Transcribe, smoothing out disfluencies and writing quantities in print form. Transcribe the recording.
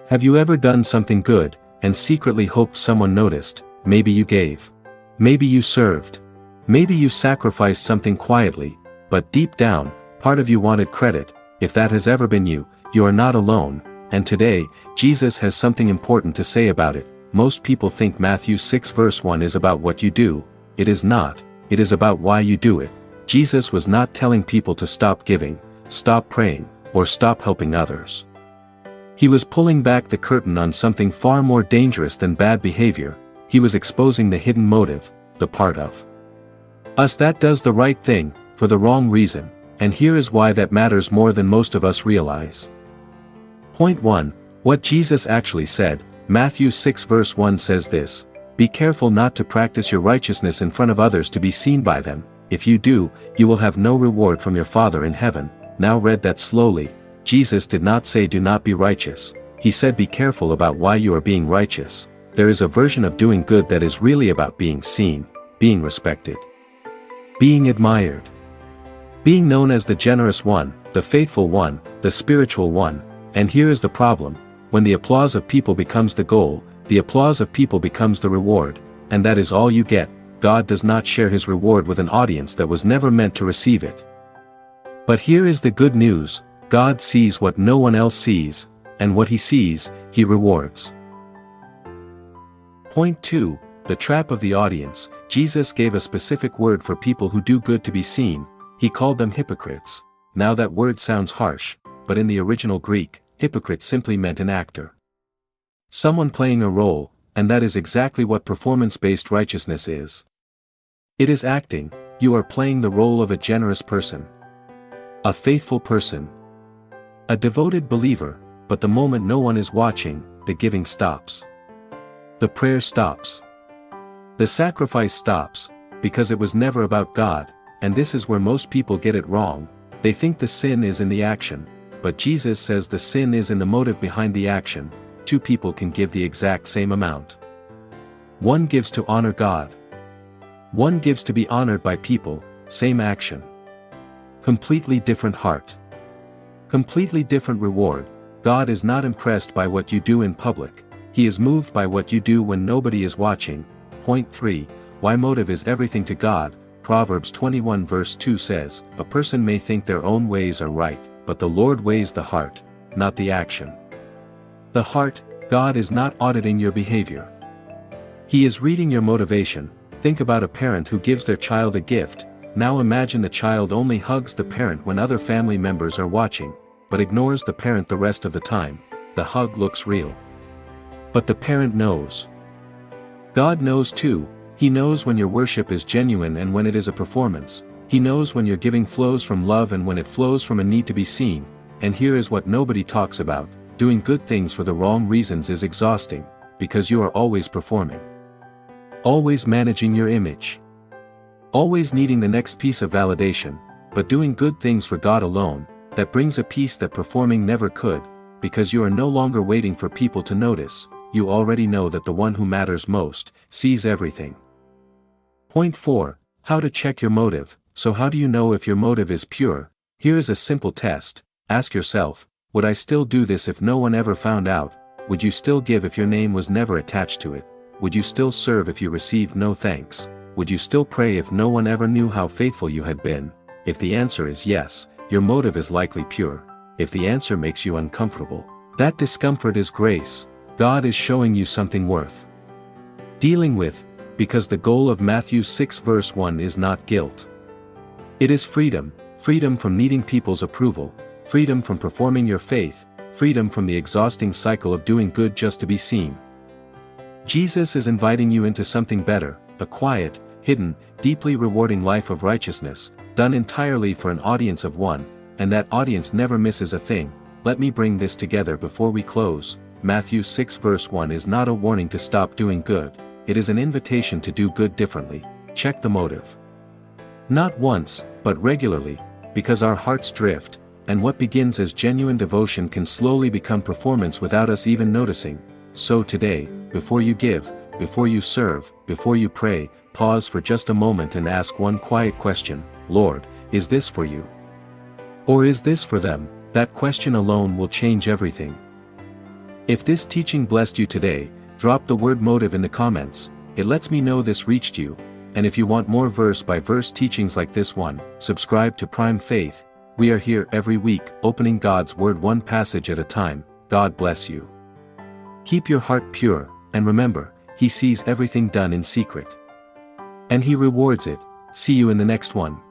Have you ever done something good, and secretly hoped someone noticed? Maybe you gave. Maybe you served. Maybe you sacrificed something quietly, but deep down, part of you wanted credit. If that has ever been you, you are not alone, and today, Jesus has something important to say about it. Most people think Matthew 6 verse 1 is about what you do. It is not. It is about why you do it. Jesus was not telling people to stop giving, stop praying, or stop helping others. He was pulling back the curtain on something far more dangerous than bad behavior. He was exposing the hidden motive, the part of us that does the right thing, for the wrong reason, and here is why that matters more than most of us realize. Point 1. What Jesus actually said. Matthew 6 verse 1 says this: "Be careful not to practice your righteousness in front of others to be seen by them. If you do, you will have no reward from your Father in heaven." Now read that slowly. Jesus did not say do not be righteous. He said be careful about why you are being righteous. There is a version of doing good that is really about being seen, being respected, being admired, being known as the generous one, the faithful one, the spiritual one. And here is the problem. When the applause of people becomes the goal, the applause of people becomes the reward, and that is all you get. God does not share his reward with an audience that was never meant to receive it. But here is the good news: God sees what no one else sees, and what he sees, he rewards. Point 2. The trap of the audience. Jesus gave a specific word for people who do good to be seen. He called them hypocrites. Now that word sounds harsh, but in the original Greek, hypocrite simply meant an actor. Someone playing a role, and that is exactly what performance-based righteousness is. It is acting. You are playing the role of a generous person, a faithful person, a devoted believer, but the moment no one is watching, the giving stops. The prayer stops. The sacrifice stops, because it was never about God, and this is where most people get it wrong. They think the sin is in the action, but Jesus says the sin is in the motive behind the action. Two people can give the exact same amount. One gives to honor God. One gives to be honored by people, same action. Completely different heart. Completely different reward. God is not impressed by what you do in public. He is moved by what you do when nobody is watching. Point 3. Why motive is everything to God. Proverbs 21 verse 2 says, "A person may think their own ways are right, but the Lord weighs the heart, not the action." The heart. God is not auditing your behavior. He is reading your motivation. Think about a parent who gives their child a gift. Now imagine the child only hugs the parent when other family members are watching, but ignores the parent the rest of the time. The hug looks real, but the parent knows. God knows too. He knows when your worship is genuine and when it is a performance. He knows when your giving flows from love and when it flows from a need to be seen. And here is what nobody talks about. Doing good things for the wrong reasons is exhausting, because you are always performing. Always managing your image. Always needing the next piece of validation, but doing good things for God alone, that brings a peace that performing never could, because you are no longer waiting for people to notice. You already know that the one who matters most, sees everything. Point 4. How to check your motive. So how do you know if your motive is pure? Here is a simple test. Ask yourself, would I still do this if no one ever found out? Would you still give if your name was never attached to it? Would you still serve if you received no thanks? Would you still pray if no one ever knew how faithful you had been? If the answer is yes, your motive is likely pure. If the answer makes you uncomfortable, that discomfort is grace. God is showing you something worth dealing with, because the goal of Matthew 6 verse 1 is not guilt. It is freedom. Freedom from needing people's approval. Freedom from performing your faith. Freedom from the exhausting cycle of doing good just to be seen. Jesus is inviting you into something better, a quiet, hidden, deeply rewarding life of righteousness, done entirely for an audience of one, and that audience never misses a thing. Let me bring this together before we close. Matthew 6 verse 1 is not a warning to stop doing good. It is an invitation to do good differently. Check the motive. Not once, but regularly, because our hearts drift, and what begins as genuine devotion can slowly become performance without us even noticing. So today, before you give, before you serve, before you pray, pause for just a moment and ask one quiet question: Lord, is this for you? Or is this for them? That question alone will change everything. If this teaching blessed you today, drop the word motive in the comments. It lets me know this reached you. And if you want more verse-by-verse teachings like this one, subscribe to Prime Faith. We are here every week, opening God's Word one passage at a time. God bless you. Keep your heart pure, and remember, He sees everything done in secret. And He rewards it. See you in the next one.